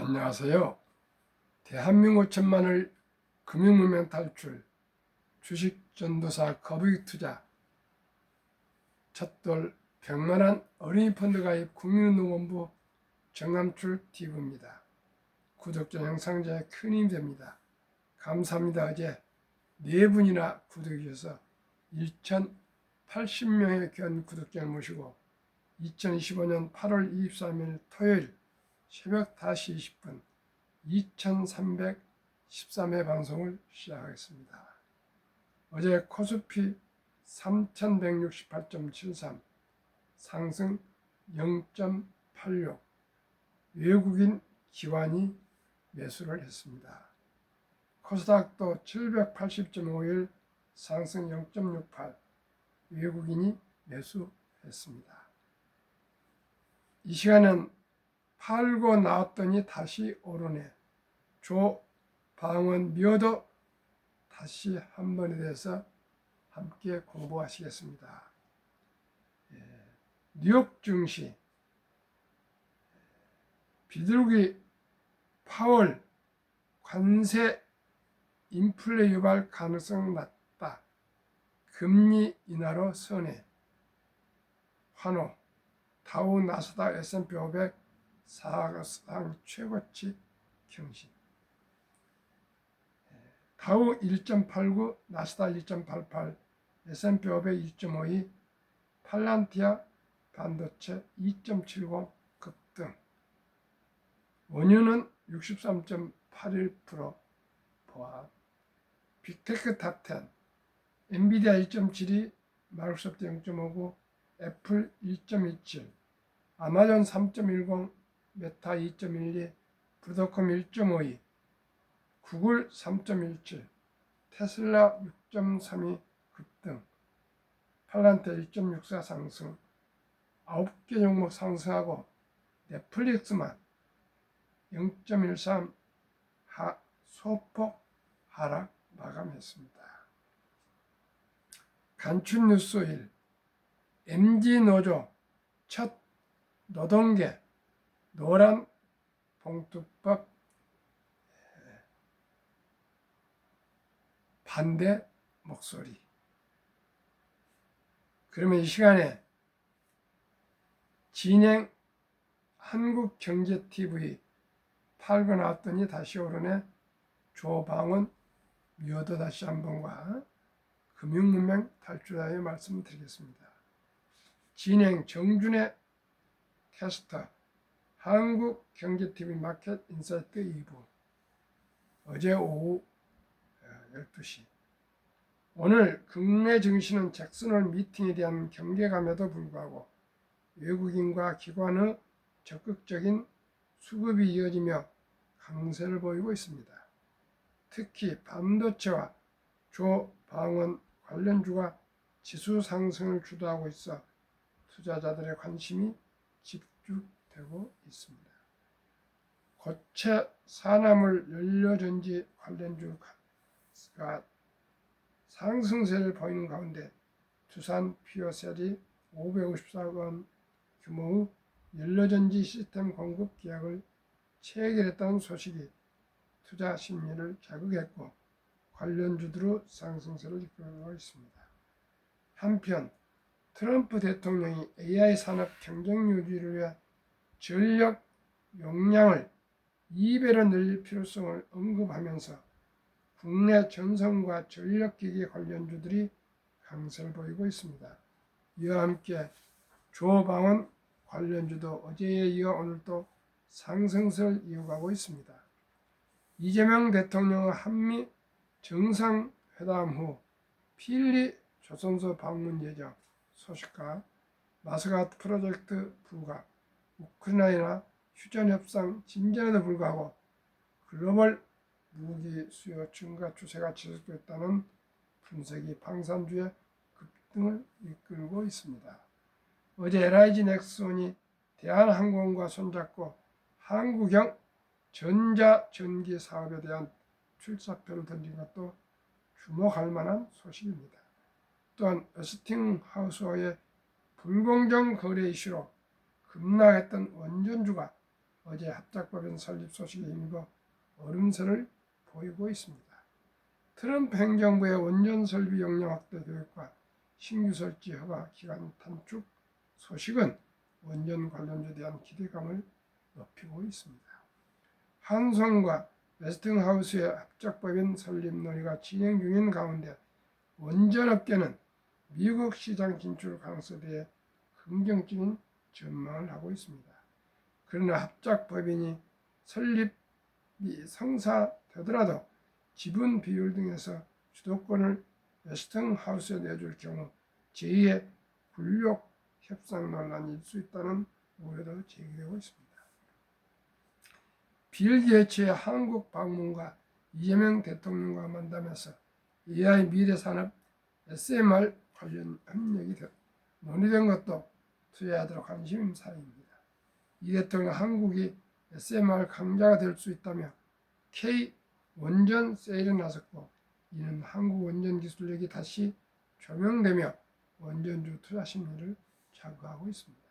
안녕하세요. 대한민국 천만을 금융문명 탈출, 주식전도사 거북이 투자, 첫돌 100만원 어린이 펀드 가입 국민운동본부 정남출 TV입니다. 구독자 영상 제 큰 힘이 됩니다. 감사합니다. 어제 4분이나 구독해 주셔서 1080명의 귀한 구독자를 모시고 2025년 8월 23일 토요일 새벽 5시 20분 2313회 방송을 시작하겠습니다. 어제 코스피 3168.73 상승 0.86 외국인 기관이 매수를 했습니다. 코스닥도 780.51 상승 0.68 외국인이 매수했습니다. 이 시간은 팔고 나왔더니 다시 오르네. 조방원 미어도 다시 한 번에 대해서 함께 공부하시겠습니다. 뉴욕 증시 비둘기 파월 관세 인플레 유발 가능성 낮다. 금리 인하로 선회. 환호. 다우 나스닥 S&P 500 사상 최고치 경신. 다우 1.89, 나스닥 1.88, S&P 500 2.52, 팔란티아 반도체 2.70 급등. 원유는 63.81% 보합. 빅테크 탑10, 엔비디아 1.72, 마이크로소프트 0.59, 애플 1.27, 아마존 3.10, 메타 2.12, 브로드콤 1.52, 구글 3.17, 테슬라 6.32 급등, 팔란테 1.64 상승, 9개 종목 상승하고 넷플릭스만 0.13 소폭 하락 마감했습니다. 간추 뉴스 1, MG노조 첫 노동계 노란 봉투법 반대 목소리. 그러면 이 시간에 진행 한국경제TV 팔고 나왔더니 다시 오르네. 조방원 미어도 다시 한번과 금융문명 탈출하여 말씀드리겠습니다. 진행 정준의 캐스터 한국경제TV 마켓 인사이트 2부 어제 오후 12시. 오늘 국내 증시는 잭슨홀 미팅에 대한 경계감에도 불구하고 외국인과 기관의 적극적인 수급이 이어지며 강세를 보이고 있습니다. 특히 반도체와 조방원 관련주가 지수 상승을 주도하고 있어 투자자들의 관심이 집중되고 있습니다. 고체 산화물 연료전지 관련주가 상승세를 보이는 가운데 두산 피어셀이 554억 원 규모의 연료전지 시스템 공급 계약을 체결했다는 소식이 투자 심리를 자극했고 관련주들의 상승세를 이끌고 있습니다. 한편 트럼프 대통령이 AI 산업 경쟁 유지를 위해 전력 용량을 2배로 늘릴 필요성을 언급하면서 국내 전선과 전력기기 관련주들이 강세를 보이고 있습니다. 이와 함께 조방원 관련주도 어제에 이어 오늘도 상승세를 이어가고 있습니다. 이재명 대통령의 한미 정상회담 후 필리 조선소 방문 예정 소식과 마스가트 프로젝트 부각, 우크라이나 휴전협상 진전에도 불구하고 글로벌 무기 수요 증가 추세가 지속됐다는 분석이 방산주의 급등을 이끌고 있습니다. 어제 LIG 넥슨이 대한항공과 손잡고 한국형 전자전기 사업에 대한 출사표를 던진 것도 주목할 만한 소식입니다. 또한 웨스팅하우스와의 불공정 거래 이슈로 급락했던 원전주가 어제 합작법인 설립 소식에 힘입어 얼음설을 보이고 있습니다. 트럼프 행정부의 원전 설비 용량 확대 계획과 신규 설치 허가 기간 단축 소식은 원전 관련주에 대한 기대감을 높이고 있습니다. 한성과 웨스팅하우스의 합작법인 설립 논의가 진행 중인 가운데 원전업계는 미국 시장 진출 가능성에 대해 긍정적인 전망을 하고 있습니다. 그러나 합작법인이 설립이 성사되더라도 지분 비율 등에서 주도권을 웨스팅하우스에 내줄 경우 제2의 굴욕 협상 논란이 일 수 있다는 우려도 제기되고 있습니다. 빌 게이츠의 한국 방문과 이재명 대통령과 만남에서 AI 미래 산업 SMR 관련 협력이 논의된 것도 투자자들의 관심 사항입니다. 이 대통령 한국이 SMR 강자가 될 수 있다며 K 원전 세일에 나섰고 이는 한국 원전 기술력이 다시 조명되며 원전주 투자 심리를 자극하고 있습니다.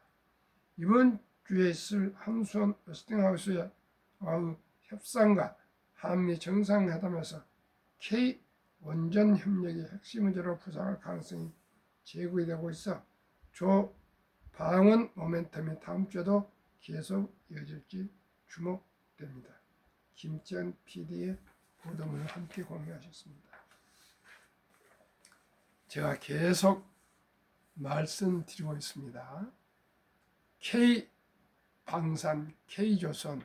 이번 주에 있을 한수원 웨스팅하우스의 협상과 한미 정상회담에서 K 원전 협력이 핵심 문제로 부상할 가능성이 제고이 되고 있어 조 방언 모멘텀이 다음 주에도 계속 이어질지 주목됩니다. 김지현 PD의 보도문을 함께 공유하셨습니다. 제가 계속 말씀드리고 있습니다. K방산, K조선,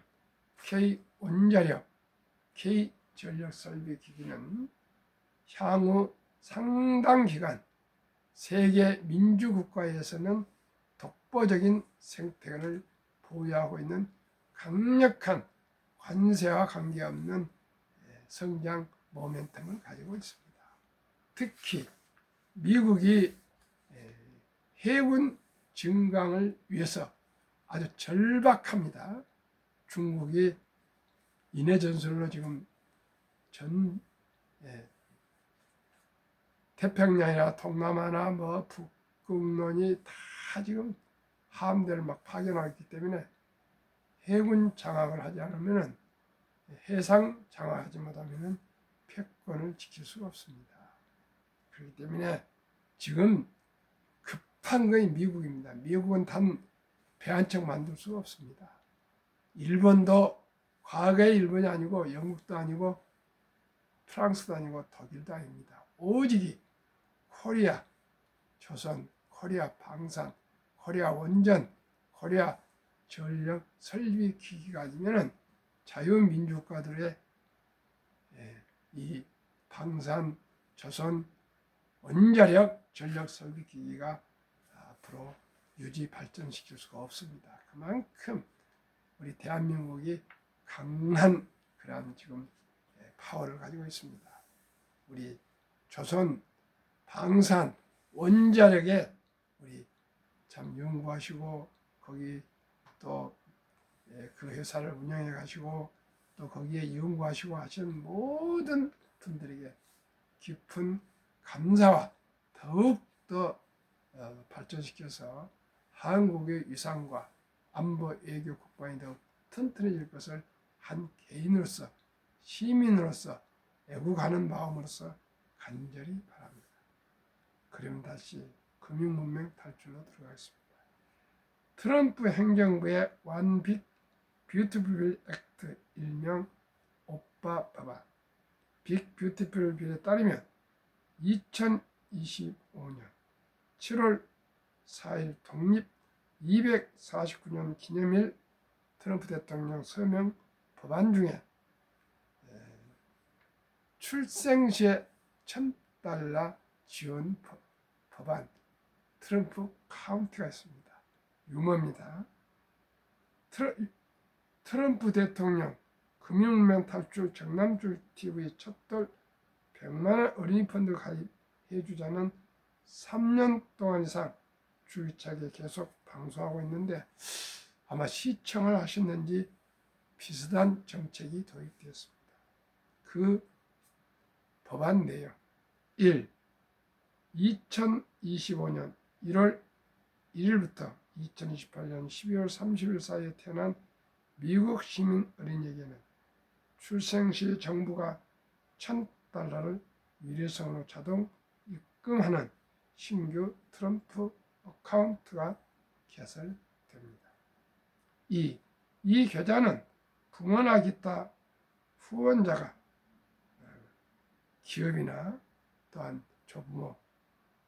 K원자력, K전력설비기기는 향후 상당 기간 세계 민주국가에서는 독보적인 생태계를 보유하고 있는 강력한 관세와 관계없는 성장 모멘텀을 가지고 있습니다. 특히 미국이 해군 증강을 위해서 아주 절박합니다. 중국이 인해 전술로 지금 태평양이나 동남아나 북극론이 다 지금 함대를 막 파견하고 있기 때문에 해군 장악을 하지 않으면 해상 장악하지 못하면 패권을 지킬 수가 없습니다. 그렇기 때문에 지금 급한 것이 미국입니다. 미국은 단 배 한 척 만들 수가 없습니다. 일본도 과거의 일본이 아니고 영국도 아니고 프랑스도 아니고 독일도 아닙니다. 오직 코리아 조선, 코리아 방산, 코리아 원전, 코리아 전력 설비 기기가 아니면 자유민주국가들의 이 방산, 조선, 원자력 전력 설비 기기가 앞으로 유지 발전시킬 수가 없습니다. 그만큼 우리 대한민국이 강한 그런 지금 파워를 가지고 있습니다. 우리 조선 방산 원자력에 우리 참 연구하시고 거기 또 그 회사를 운영해 가시고 또 거기에 연구하시고 하시는 모든 분들에게 깊은 감사와 더욱 더 발전시켜서 한국의 위상과 안보 외교 국방이 더욱 튼튼해질 것을 한 개인으로서 시민으로서 애국하는 마음으로서 간절히 바랍니다. 그러면 다시 금융문명 탈출로 들어가겠습니다. 트럼프 행정부의 One Big Beautiful Bill Act 일명 오빠 법안 빅 뷰티풀 빌에 따르면 2025년 7월 4일 독립 249년 기념일 트럼프 대통령 서명 법안 중에 출생시에 $1,000 지원 법안 트럼프 카운티가 있습니다. 유머입니다. 트럼프 대통령 금융문 탈출 정남줄 TV 첫돌 100만원 어린이 펀드 가입해주자는 3년 동안 이상 주기차게 계속 방송하고 있는데 아마 시청을 하셨는지 비슷한 정책이 도입되었습니다. 그 법안 내용 1. 2025년 1월 1일부터 2028년 12월 30일 사이에 태어난 미국 시민 어린이에게는 출생 시 정부가 $1,000를 일회성으로 자동 입금하는 신규 트럼프 어카운트가 개설됩니다. 이 계좌는 부모나 기타 후원자가 기업이나 또한 조부모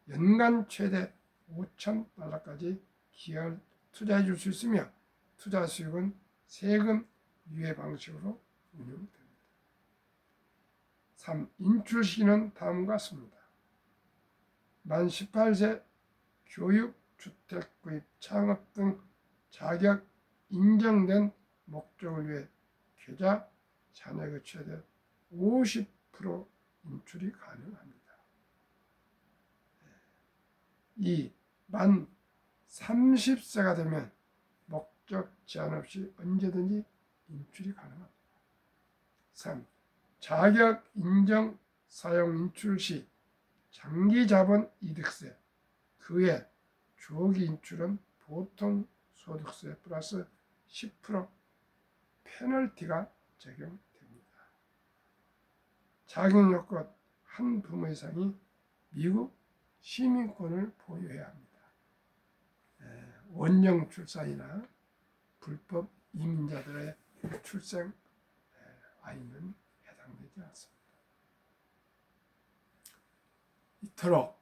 연간 최대 $5,000까지 기여를 투자해 줄 수 있으며 투자 수익은 세금 유예 방식으로 운영됩니다. 3. 인출 시기는 다음과 같습니다. 만 18세 교육, 주택 구입, 창업 등 자격 인정된 목적을 위해 계좌 잔액의 최대 50% 인출이 가능합니다. 2. 만 30세가 되면 목적 제한 없이 언제든지 인출이 가능합니다. 3. 자격 인정 사용 인출 시 장기 자본 이득세, 그외 주기 인출은 보통 소득세 플러스 10% 페널티가 적용됩니다. 자격 요건 한 부모 이상이 미국 시민권을 보유해야 합니다. 원령 출산이나 불법 이민자들의 출생 아이는 해당되지 않습니다. 이토록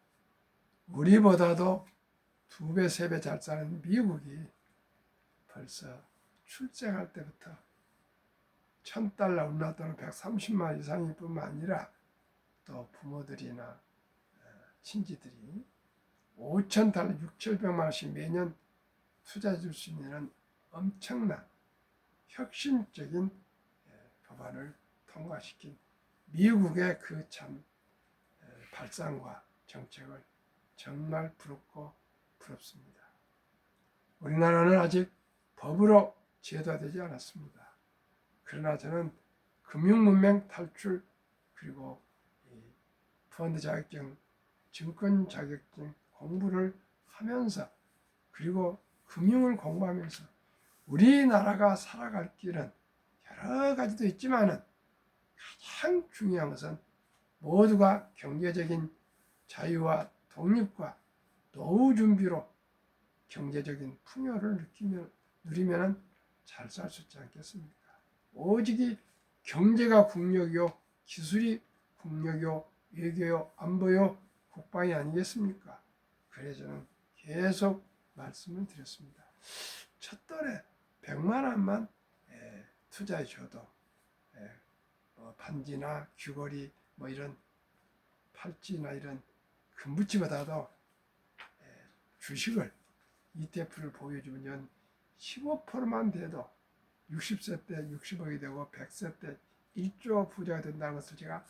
우리보다도 2배, 3배 잘 사는 미국이 벌써 출생할 때부터 $1,000 운하 또는 130만 이상일 뿐만 아니라 또 부모들이나 친지들이 $5,000, 6,700만 원씩 매년 투자해 줄 수 있는 엄청난 혁신적인 법안을 통과시킨 미국의 그 참 발상과 정책을 정말 부럽고 부럽습니다. 우리나라는 아직 법으로 제도되지 않았습니다. 그러나 저는 금융문맹 탈출 그리고 펀드 자격증, 증권 자격증 공부를 하면서 그리고 금융을 공부하면서 우리나라가 살아갈 길은 여러 가지도 있지만은 가장 중요한 것은 모두가 경제적인 자유와 독립과 노후 준비로 경제적인 풍요를 누리면 잘 살 수 있지 않겠습니까? 오직이 경제가 국력이요, 기술이 국력이요, 외교요, 안보요, 국방이 아니겠습니까? 그래서 저는 계속 말씀을 드렸습니다. 첫 달에 100만 원만 투자해 줘도 반지나 귀걸이 뭐 이런 팔찌나 이런 금붙이보다도 주식을 ETF를 보여주면 15%만 돼도 60세 때 60억이 되고 100세 때 1조 부자가 된다는 것을 제가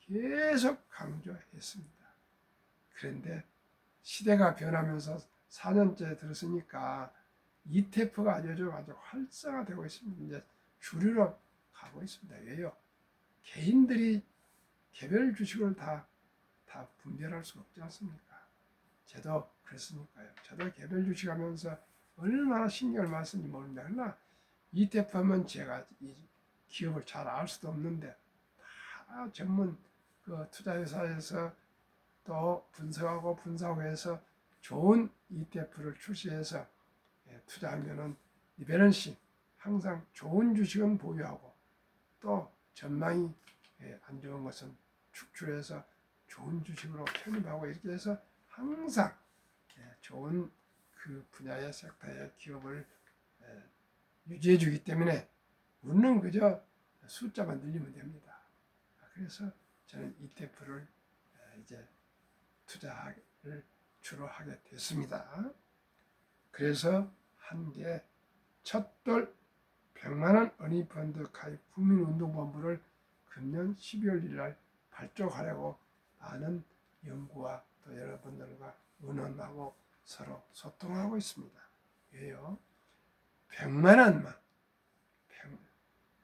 계속 강조했습니다. 그런데 시대가 변하면서 4년째 들었으니까 ETF가 아주 활성화되고 있습니다. 이제 주류로 가고 있습니다. 왜요? 개인들이 개별 주식을 다 분별할 수가 없지 않습니까? 저도 그랬으니까요. 저도 개별 주식하면서 얼마나 신경을 많이 쓰는지 모릅니다. 그러나 ETF 하면 제가 이 기업을 잘 알 수도 없는데 다 전문 그 투자회사에서 또 분석하고 해서 좋은 ETF를 출시해서 투자하면은 리밸런싱 항상 좋은 주식은 보유하고 또 전망이 안 좋은 것은 축출해서 좋은 주식으로 편입하고 이렇게 해서 항상 좋은 그 분야의 섹터의 기업을 유지해 주기 때문에 우리는 그저 숫자만 늘리면 됩니다. 그래서 저는 ETF를 이제 투자를 주로 하게 됐습니다. 그래서 한 개 첫돌 100만 원 어린이펀드 가입 국민운동본부를 금년 12월 1일 날 발족하려고 많은 연구와 또 여러분들과 의논하고 서로 소통하고 있습니다. 왜요? 100만 원만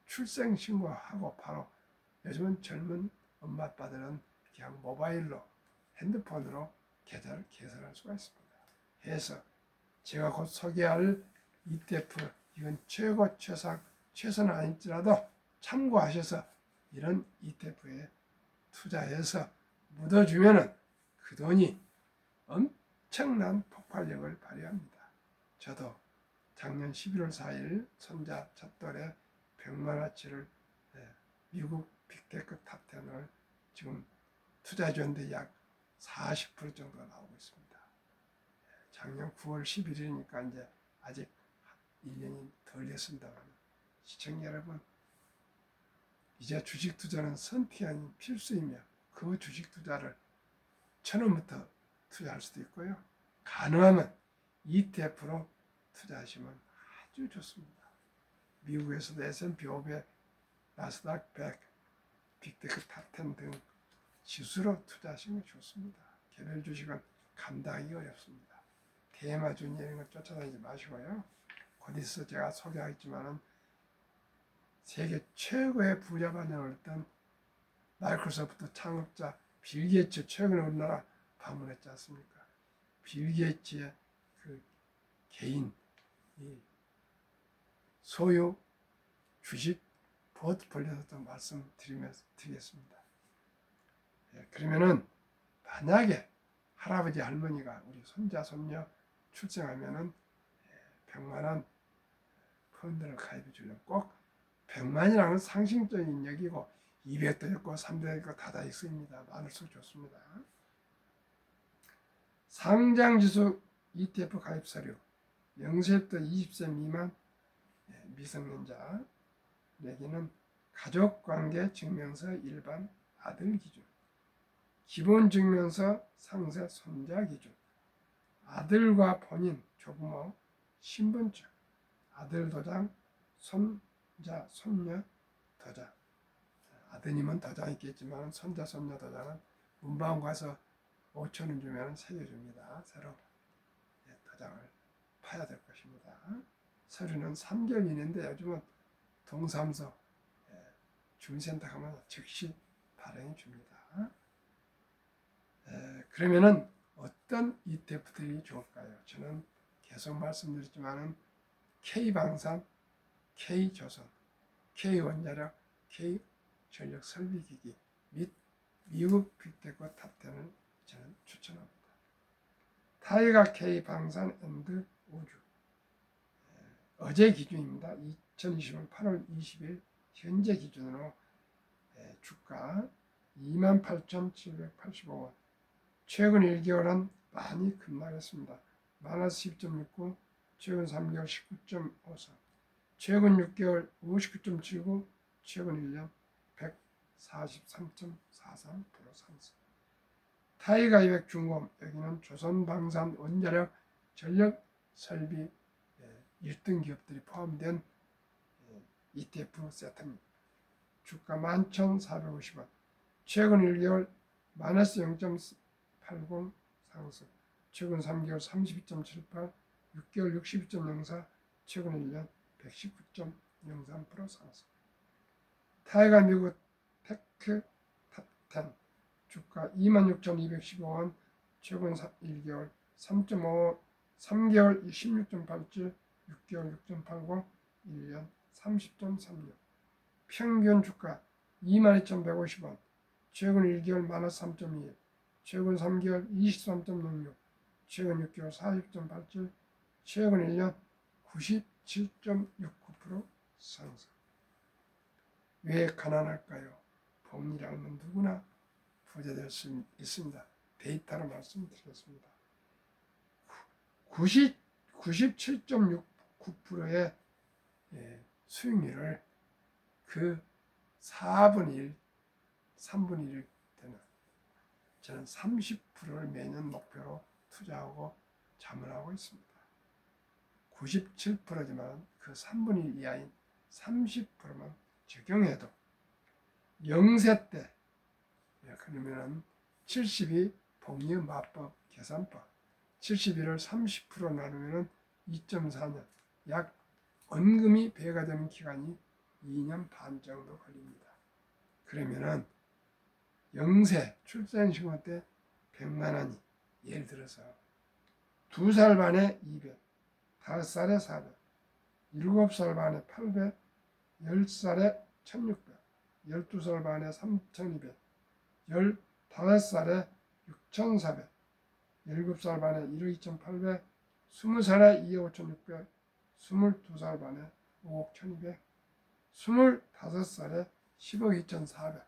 출생신고하고 바로 요즘은 젊은 엄마 아빠들은 그냥 모바일로 핸드폰으로 계좌를 개설할 수가 있습니다. 해서 제가 곧 소개할 ETF 이건 최고 최상 최소는 아닐지라도 참고하셔서 이런 ETF에 투자해서 묻어주면은 그 돈이 엄청난 폭발력을 발휘합니다. 저도 작년 11월 4일 손자 첫돌에 100만원치를 미국 빅테크 탑10을 지금 투자해 줬는데 약 40% 정도가 나오고 있습니다. 작년 9월 11일이니까 이제 아직 1년이 덜 됐습니다만 시청자 여러분, 이제 주식 투자는 선택이 아닌 필수이며 그 주식 투자를 1,000원부터 투자할 수도 있고요. 가능하면 ETF로 투자하시면 아주 좋습니다. 미국에서도 S&P 500, 나스닥 100, 빅테크 탑10 등 지수로 투자하시면 좋습니다. 개별 주식은 감당하기 어렵습니다. 대마주니 이런 거 쫓아다니지 마시고요. 곧 있어 제가 소개하겠지만은 세계 최고의 부자 반영을 했던 마이크로소프트 창업자 빌 게이츠 최근에 우리나라 방문했지 않습니까? 빌 게이츠의 그 개인 이 소유 주식 포트폴리오도 말씀드리겠습니다. 그러면은 만약에 할아버지 할머니가 우리 손자 손녀 출생하면은 100만원 펀드를 가입해 주려면 꼭 100만이라는 건 상징적인 얘기고 200도 있고 300도 있고 다 있습니다. 많을수록 좋습니다. 상장지수 ETF 가입 서류 0세부터 20세 미만 미성년자 내기는 가족관계 증명서 일반 아들 기준, 기본증명서 상세 손자 기준, 아들과 본인 조부모 신분증, 아들 도장, 손자 손녀 도장. 아드님은 도장 있겠지만 손자 손녀 도장은 문방구 가서 5,000원 주면 새겨줍니다. 새로 도장을 파야 될 것입니다. 서류는 3개월 이내인데 요즘은 동사무소 주민센터 가면 즉시 발행해 줍니다. 그러면은 어떤 ETF들이 좋을까요? 저는 계속 말씀드렸지만은 K방산, K조선, K원자력, K전력설비기기 및 미국 빅테크 탑10을 저는 추천합니다. 타이가 K방산 앤드 우주 어제 기준입니다. 2020년 8월 20일 현재 기준으로 주가 28,785원. 최근 1개월은 많이 급락했습니다. 마이너스 10.69, 최근 3개월 19.53, 최근 6개월 59.79, 최근 1년 143.43% 상승. 타이가 200 중공, 여기는 조선방산 원자력 전력 설비 1등 기업들이 포함된 ETF 세트입니다. 주가 11,450원, 최근 1개월 마이너스 0.80 상승, 최근 3개월 32.78, 6개월 62.04, 최근 1년 119.03% 상승. 타이가 미국 테크 탑10 주가 26,215원, 최근 1개월 3.5, 3개월 16.87, 6개월 6.89, 1년 30.36. 평균 주가 22,150원, 최근 1개월 마이너스 3.21, 최근 3개월 23.06, 최근 6개월 40.87, 최근 1년 97.69% 상승. 왜 가난할까요? 복리를 알면 누구나 부자 될 수 있습니다. 데이터로 말씀드리겠습니다. 97.69%의 수익률을 그 4분의 1, 3분의 1 되는 저는 30%를 매년 목표로 투자하고 자문하고 있습니다. 97%지만 그 3분의 1 이하인 30%만 적용해도 0세 때 그러면 72 복리 마법 계산법 71을 30% 나누면 2.4년 약 원금이 배가 되는 기간이 2년 반 정도 걸립니다. 그러면은 0세 출생신고 때 100만 원이 예를 들어서 2살 반에 200, 5살에 400, 7살 반에 800, 10살에 1600, 12살 반에 3200, 15살에 6400, 7살 반에 1억 2800, 20살에 2억 5600, 22살 반에 5억 1200, 25살에 10억 2400,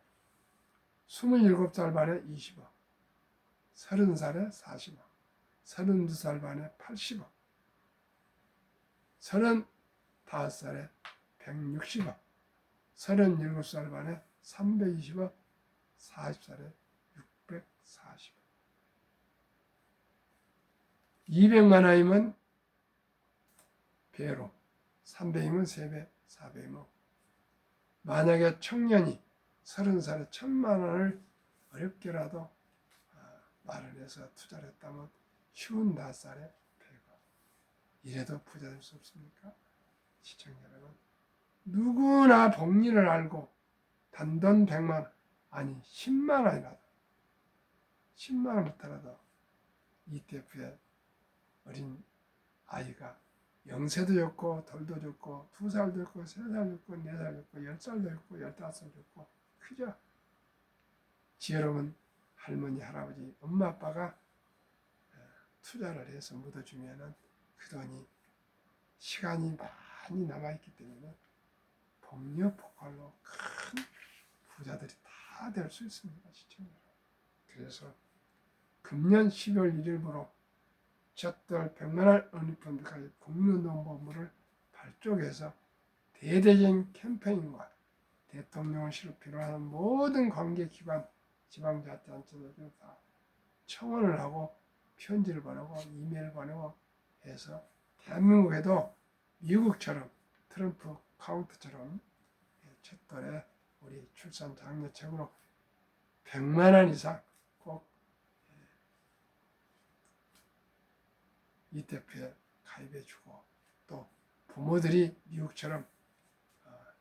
27살 반에 20억, 30살에 40억, 32살 반에 80억, 35살에 160억, 37살 반에 320억, 40살에 640억. 200만 원이면 배로, 300이면 3배, 400이면. 만약에 청년이 30살에 1000만 원을 어렵게라도 마련해서 투자를 했다면 55살에 100억. 이래도 부자 될 수 없습니까? 시청자 여러분, 누구나 복리를 알고 단돈 100만 원, 아니 10만 원이라도 10만 원부터라도 ETF에 어린 아이가 0세도 좋고 돌도 좋고 2살도 좋고 3살 좋고 4살 좋고 10살도 좋고 15살 좋고 그저 지혜로운 할머니 할아버지 엄마 아빠가 투자를 해서 묻어주면은 그 돈이 시간이 많이 남아있기 때문에 복리의 폭발로 큰 부자들이 다 될 수 있습니다. 시청자. 그래서 금년 12월 1일부로 첫돌 100만원 어니펀드 가입 국민운동본부를 발족해서 대대적인 캠페인과 대통령실을 비롯하는 모든 관계기관 지방자치단체들 다 청원을 하고 편지를 보내고 이메일 보내고 해서 대한민국에도 미국처럼 트럼프 카운트처럼 첫돌에 우리 출산 장려책으로 100만 원 이상 꼭 ETF에 가입해주고 또 부모들이 미국처럼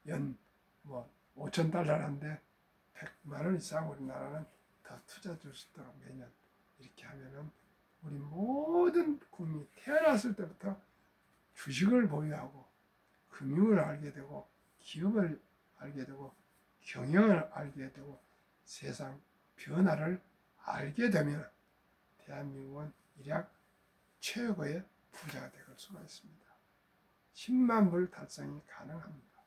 연 $5,000인데 100만 원 이상 우리나라는 더 투자 줄 수 있도록 매년 이렇게 하면은 우리 모든 국민이 태어났을 때부터 주식을 보유하고 금융을 알게 되고 기업을 알게 되고 경영을 알게 되고 세상 변화를 알게 되면 대한민국은 일약 최고의 부자가 될 수가 있습니다. 10만 불 달성이 가능합니다.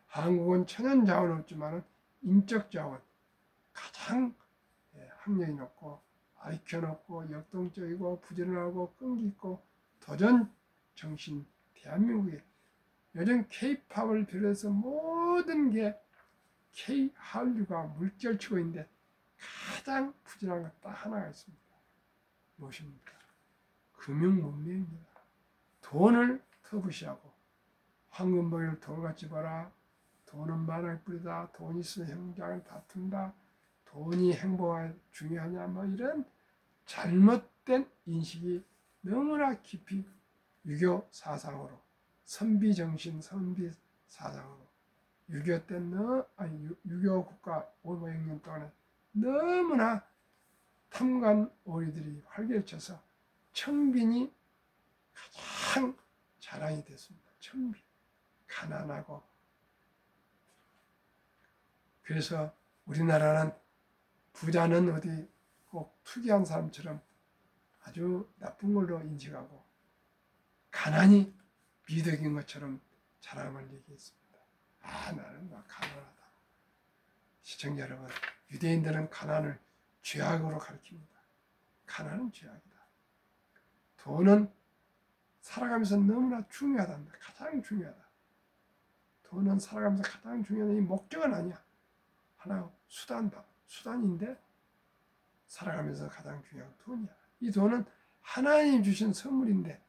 한국은 천연자원 없지만 인적 자원 가장 학력이 높고 IQ 높고 역동적이고 부지런하고 끈기 있고 도전 정신 대한민국에 요즘 K-팝을 비롯해서 모든 게 K-한류가 물결치고 있는데 가장 부지런한 것 딱 하나가 있습니다. 무엇입니까? 금융문명입니다. 돈을 터부시하고 황금보이를 돌같이 봐라. 돈은 바람에 뿌리다. 돈이 있으면 행복을 다툰다. 돈이 행복이 중요하냐 뭐 이런 잘못된 인식이 너무나 깊이 유교 사상으로 선비정신 선비 사상으로 6.25 때 유교 국가 500년 동안에 너무나 탐관 오리들이 활개쳐서 청빈이 가장 자랑이 됐습니다. 청빈, 가난하고. 그래서 우리나라는 부자는 어디 꼭 투기한 사람처럼 아주 나쁜 걸로 인식하고 가난이 미덕인 것처럼 자랑을 얘기했습니다. 나는 막 가난하다. 시청자 여러분, 유대인들은 가난을 죄악으로 가르칩니다. 가난은 죄악이다. 돈은 살아가면서 너무나 중요하단다. 가장 중요하다. 돈은 살아가면서 가장 중요한 이 목적은 아니야. 하나 수단인데 살아가면서 가장 중요한 돈이야. 이 돈은 하나님 주신 선물인데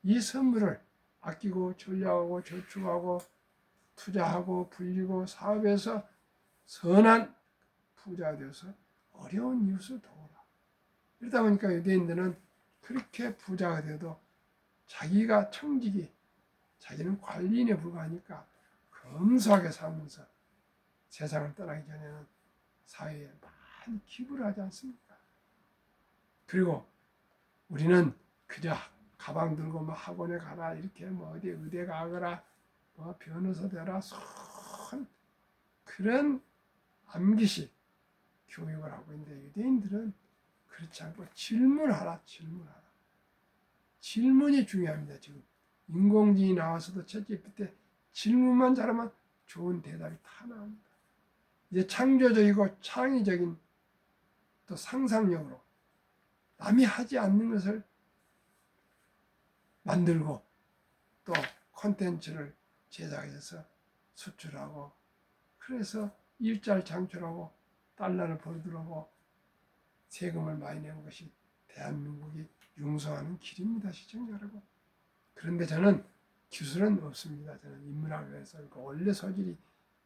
이 선물을 아끼고 전략하고 저축하고 투자하고 불리고 사업해서 선한 부자가 되어서 어려운 이웃을 도우라. 이러다 보니까 유대인들은 그렇게 부자가 되어도 자기가 청직이 자기는 관리인에 불과하니까 검소하게 살면서 세상을 떠나기 전에는 사회에 많이 기부를 하지 않습니까? 그리고 우리는 그저 가방 들고 뭐 학원에 가라 이렇게 뭐 어디 의대 가거라 뭐 변호사 되라 손 그런 암기식 교육을 하고 있는데 유대인들은 그렇지 않고 질문하라. 질문이 중요합니다. 지금 인공지능이 나와서도 챗GPT 질문만 잘하면 좋은 대답이 다 나옵니다. 이제 창조적이고 창의적인 또 상상력으로 남이 하지 않는 것을 만들고 또 콘텐츠를 제작해서 수출하고 그래서 일자를 창출하고 달러를 벌들어고 세금을 많이 내는 것이 대한민국이 융성하는 길입니다. 시청자 여러분. 그런데 저는 기술은 없습니다. 저는 인문학에서 원래 소질이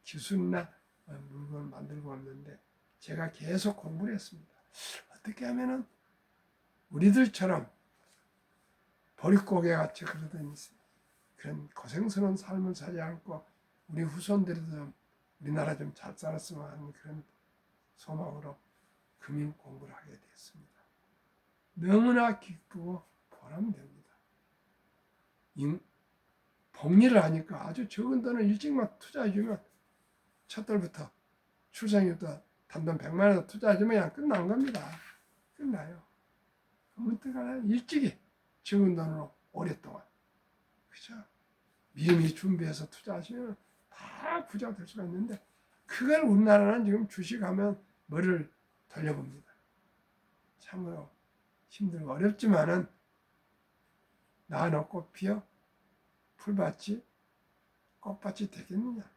기술이나 물건을 만들고 없는데 제가 계속 공부를 했습니다. 어떻게 하면은 우리들처럼 보릿고개 같이 그러던 그런 고생스러운 삶을 살지 않고 우리 후손들이 좀 우리나라 좀 잘 살았으면 하는 그런 소망으로 금융 공부를 하게 됐습니다. 너무나 기쁘고 보람됩니다. 복리를 하니까 아주 적은 돈을 일찍만 투자해주면 첫 달부터 출생료부터 단돈 100만 원 투자해주면 그냥 끝난 겁니다. 끝나요. 문득하나 일찍이 적은 돈으로 오랫동안 그죠? 미리 준비해서 투자하시면 다 부자가 될 수가 있는데 그걸 우리나라는 지금 주식하면 머리를 돌려봅니다. 참으로 힘들고 어렵지만은 나는 꽃 피어 풀밭이 꽃밭이 되겠느냐.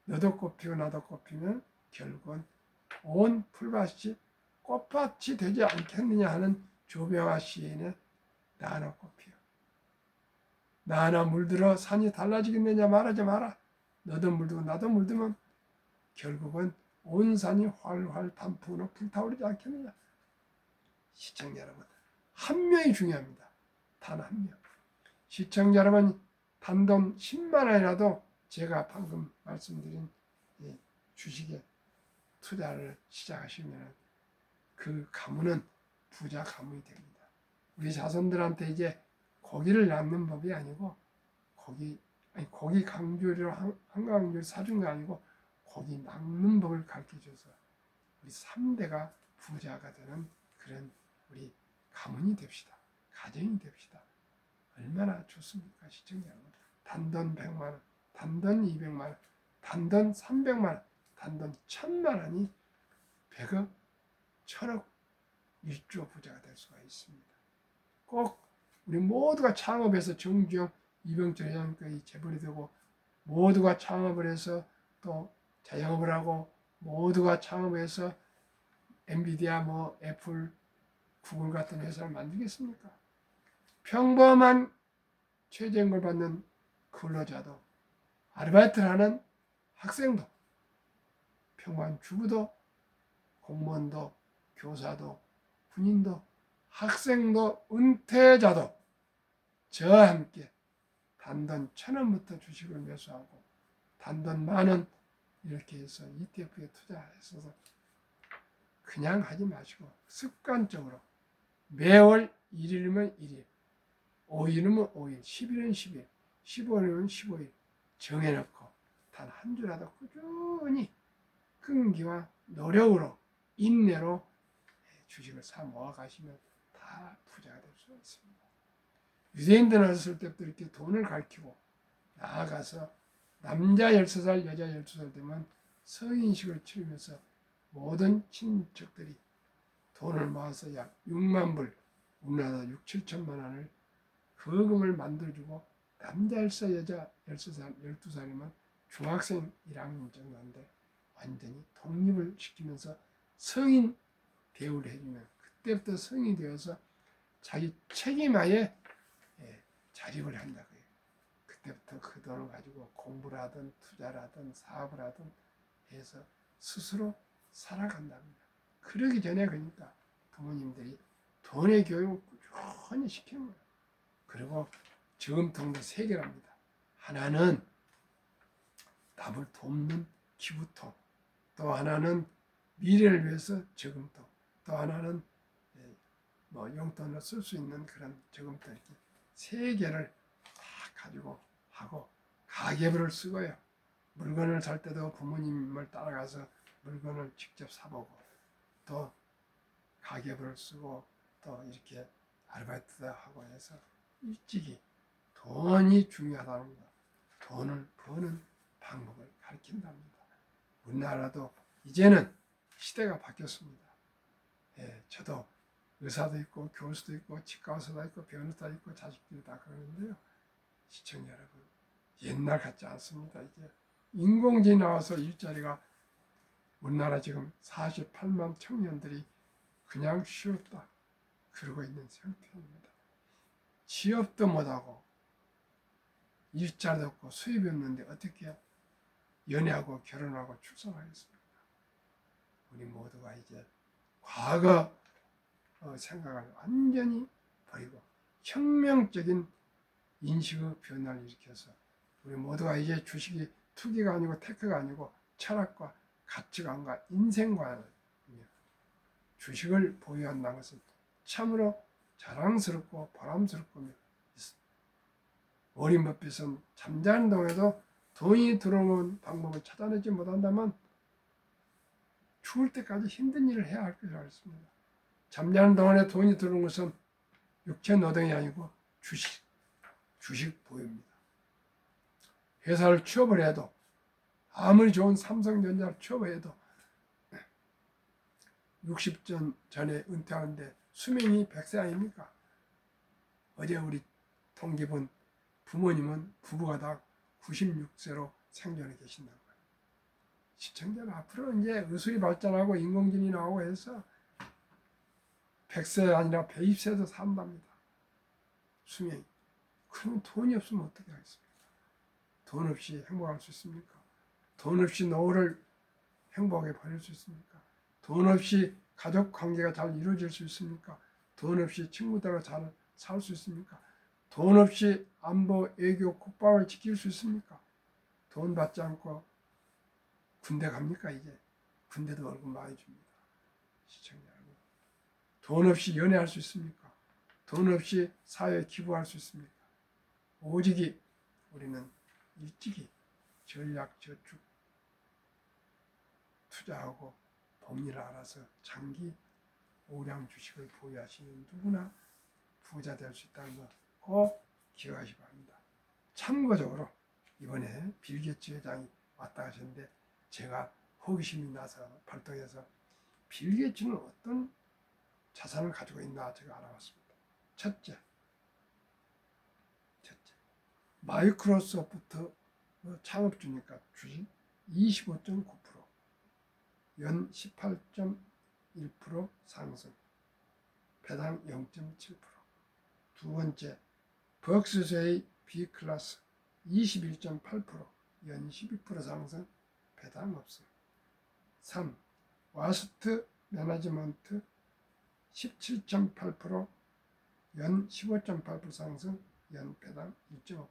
너도 꽃 피고 나도 꽃 피면 결국은 온 풀밭이 꽃밭이 되지 않겠느냐 하는 조병아 시인의 나나 꽃 피어. 나 하나 물들어 산이 달라지겠느냐 말하지 마라. 너도 물들고 나도 물들면 결국은 온 산이 활활 단풍으로 불타오르지 않겠느냐. 시청자 여러분, 한 명이 중요합니다. 단 한 명. 시청자 여러분, 단돈 10만 원이라도 제가 방금 말씀드린 주식에 투자를 시작하시면 그 가문은 부자 가문이 됩니다. 우리 자손들한테 이제 고기를 낳는 법이 아니고 고기 강조를 한강조를 사준 게 아니고 고기 낚는 법을 가르쳐줘서 우리 3대가 부자가 되는 그런 우리 가문이 됩시다. 가정이 됩시다. 얼마나 좋습니까? 시청자 여러분. 단돈 100만 원, 단돈 200만 원, 단돈 300만 원, 단돈 1000만 원이 100억, 1000억, 1조 부자가 될 수가 있습니다. 꼭 우리 모두가 창업해서 정주영, 이병철 회장까지 재벌이 되고 모두가 창업을 해서 또 자영업을 하고 모두가 창업해서 엔비디아, 애플, 구글 같은 회사를 만들겠습니까? 평범한 최저임금을 받는 근로자도 아르바이트를 하는 학생도 평범한 주부도 공무원도 교사도 군인도 학생도 은퇴자도 저와 함께 단돈 1,000원부터 주식을 매수하고 단돈 10,000원 이렇게 해서 ETF에 투자했어서 그냥 하지 마시고 습관적으로 매월 1일이면 1일, 5일이면 5일, 10일은 10일, 15일이면 15일 정해놓고 단 한 주라도 꾸준히 끈기와 노력으로 인내로 주식을 사 모아 가시면 다 부자가 될 수 있습니다. 유대인들 어렸을 때부터 이렇게 돈을 가르치고 나아가서 남자 13살, 여자 12살 되면 성인식을 치르면서 모든 친척들이 돈을 모아서 약 6만 불, 우리나라 6, 7천만 원을 거금을 만들어주고 남자 10살, 여자 13살, 12살이면 중학생 1학년 정도인데 완전히 독립을 시키면서 성인 대우를 해주면 그때부터 성인이 되어서 자기 책임하에 자립을 한다고요. 그때부터 그 돈을 가지고 공부를 하든 투자를 하든 사업을 하든 해서 스스로 살아간답니다. 그러기 전에 그러니까 부모님들이 돈의 교육을 꾸준히 시키는 거예요. 그리고 저금통도 3개랍니다. 하나는 남을 돕는 기부통, 또 하나는 미래를 위해서 저금통, 또 하나는 용돈을 쓸 수 있는 그런 저금통 이렇게 3개를 다 가지고 가계부를 쓰고요. 물건을 살 때도 부모님을 따라가서 물건을 직접 사보고 또 가계부를 쓰고 또 이렇게 아르바이트도 하고 해서 일찍이 돈이 중요하다는 거, 돈을 버는 방법을 가르친답니다. 우리나라도 이제는 시대가 바뀌었습니다. 예, 저도 의사도 있고 교수도 있고 치과 의사도 있고 변호사도 있고 자식들이 다 그러는데요. 시청자 여러분, 옛날 같지 않습니다. 이제 인공지능이 나와서 일자리가 우리나라 지금 48만 청년들이 그냥 쉬었다 그러고 있는 상태입니다. 취업도 못하고 일자리도 없고 수입이 없는데 어떻게 연애하고 결혼하고 출산하겠습니까? 우리 모두가 이제 과거 생각을 완전히 버리고 혁명적인 인식의 변화를 일으켜서 우리 모두가 이제 주식이 투기가 아니고 테크가 아니고 철학과 가치관과 인생관을 주식을 보유한다는 것은 참으로 자랑스럽고 보람스럽고 워린 버핏은 잠자는 동안에도 돈이 들어오는 방법을 찾아내지 못한다면 죽을 때까지 힘든 일을 해야 할 것이라고 했습니다. 잠자는 동안에 돈이 들어오는 것은 육체 노동이 아니고 주식 보유입니다. 회사를 취업을 해도 아무리 좋은 삼성전자를 취업을 해도 60전 전에 은퇴하는데 수명이 100세 아닙니까? 어제 우리 동기분 부모님은 부부가 다 96세로 생존해 계신다는 거예요. 시청자는 앞으로 이제 의술이 발전하고 인공지능이 나오고 해서 100세 아니라 120세도 산답니다. 수명이. 그럼 돈이 없으면 어떻게 하겠습니까? 돈 없이 행복할 수 있습니까? 돈 없이 노후를 행복하게 보낼 수 있습니까? 돈 없이 가족 관계가 잘 이루어질 수 있습니까? 돈 없이 친구들과 잘 살 수 있습니까? 돈 없이 안보, 외교, 국방을 지킬 수 있습니까? 돈 받지 않고 군대 갑니까 이제? 군대도 월급 많이 줍니다. 시청자 여러분. 돈 없이 연애할 수 있습니까? 돈 없이 사회에 기부할 수 있습니까? 오직이 우리는 일찍이 전략 저축 투자하고 법리를 알아서 장기 오량 주식을 보유하시는 누구나 부자 될 수 있다는 거 꼭 기억하시기 바랍니다. 참고적으로 이번에 빌 게이츠 회장이 왔다 가셨는데 제가 호기심이 나서 발동해서 빌 게이츠는 어떤 자산을 가지고 있나 제가 알아봤습니다. 첫째, 마이크로소프트 창업주니까 주식 25.9%, 연 18.1% 상승, 배당 0.7%. 두 번째, 벅스세이 B클래스 21.8%, 연 12% 상승, 배당 없음. 3. 와스트 매니지먼트 17.8%, 연 15.8% 상승, 연 배당 1.5%.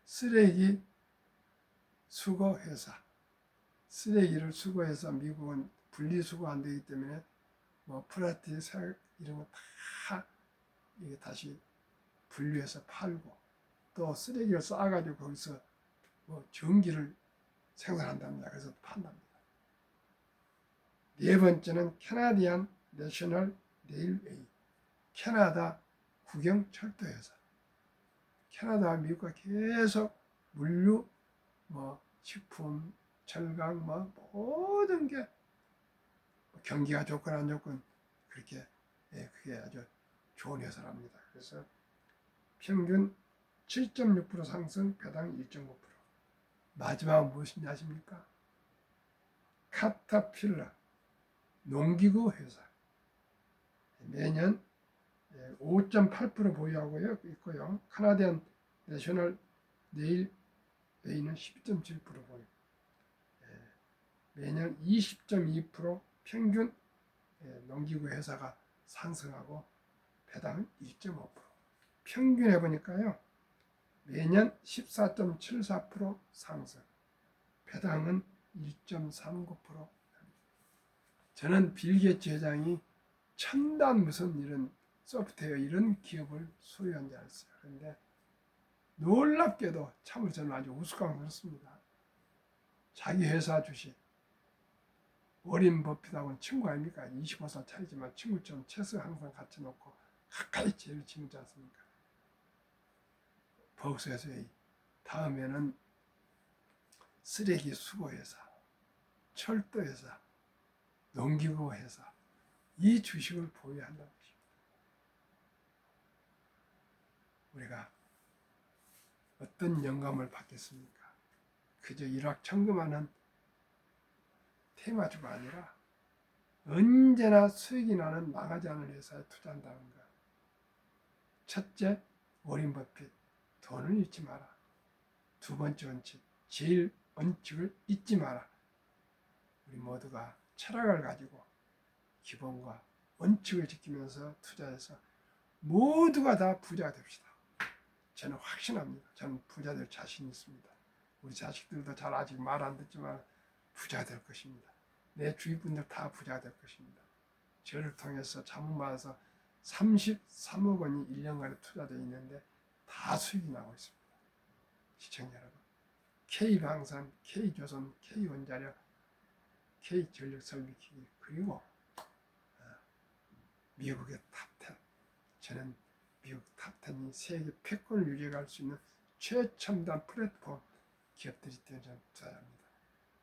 쓰레기 수거 회사. 쓰레기를 수거해서 미국은 분리수거 안 되기 때문에 뭐 플라스틱 이런 거 다 이게 다시 분리해서 팔고 또 쓰레기를 쌓아가지고 거기서 뭐 전기를 생산한답니다. 그래서 판답니다. 네 번째는 캐나디안 내셔널 레일웨이, 캐나다 국영 철도 회사. 캐나다와 미국과 계속 물류, 뭐 식품, 철강, 뭐 모든 게 경기가 좋건 안 좋건 그렇게 그게 아주 좋은 회사랍니다. 그래서 평균 7.6% 상승, 배당 1.5%. 마지막은 무엇인지 아십니까? 카타필러, 농기구 회사. 매년 5.8% 보유하고 있고요. 카나디안 내셔널 레일웨이는 12.7% 보유. 매년 20.2% 평균 농기구 회사가 상승하고 배당은 1.5%. 평균 해보니까요. 매년 14.74% 상승, 배당은 1.39%. 저는 빌 게이츠 회장이 첨단 무슨 이런 소프트웨어 이런 기업을 소유한 줄 알았어요. 그런데 놀랍게도 참으로 저는 아주 우스꽝스럽습니다. 자기 회사 주식 워린 버핏하고는 친구 아닙니까? 25살 차이지만 친구처럼 채서 항상 같이 놓고 가까이 제일 친구지 않습니까? 버크셔의 다음에는 쓰레기 수거회사, 철도회사, 농기구 회사 이 주식을 보유한다는 것입니다. 우리가 어떤 영감을 받겠습니까? 그저 일확천금하는 테마주가 아니라 언제나 수익이 나는 나가지 않을 회사에 투자한다는 것. 첫째, 워린 버핏, 돈을 잃지 마라. 두 번째 원칙, 제일 원칙을 잊지 마라. 우리 모두가 철학을 가지고 기본과 원칙을 지키면서 투자해서 모두가 다 부자가 됩시다. 저는 확신합니다. 저는 부자 될 자신 있습니다. 우리 자식들도 잘 아직 말 안 듣지만 부자 될 것입니다. 내 주위 분들 다 부자가 될 것입니다. 저를 통해서 자문받아서 33억 원이 1년간에 투자되어 있는데 다 수익이 나고 있습니다. 시청자 여러분, K방산, K조선, K원자력, K전력설비기기 그리고 미국의 탑10, 저는 미국 탑10이 세계 패권을 유지할 수 있는 최첨단 플랫폼 기업들이 때문에 저는 투자합니다.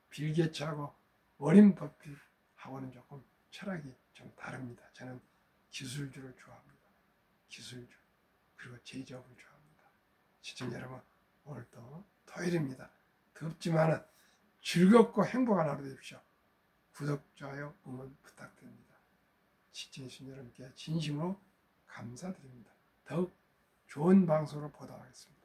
빌 게이츠하고 워린 버핏하고는 조금 철학이 좀 다릅니다. 저는 기술주를 좋아합니다. 기술주 그리고 제조업을 좋아합니다. 시청자 여러분, 오늘도 토요일입니다. 덥지만은 즐겁고 행복한 하루 되십시오. 구독, 좋아요, 응원 부탁드립니다. 시청해주신 여러분께 진심으로 감사드립니다. 더욱 좋은 방송으로 보도록 하겠습니다.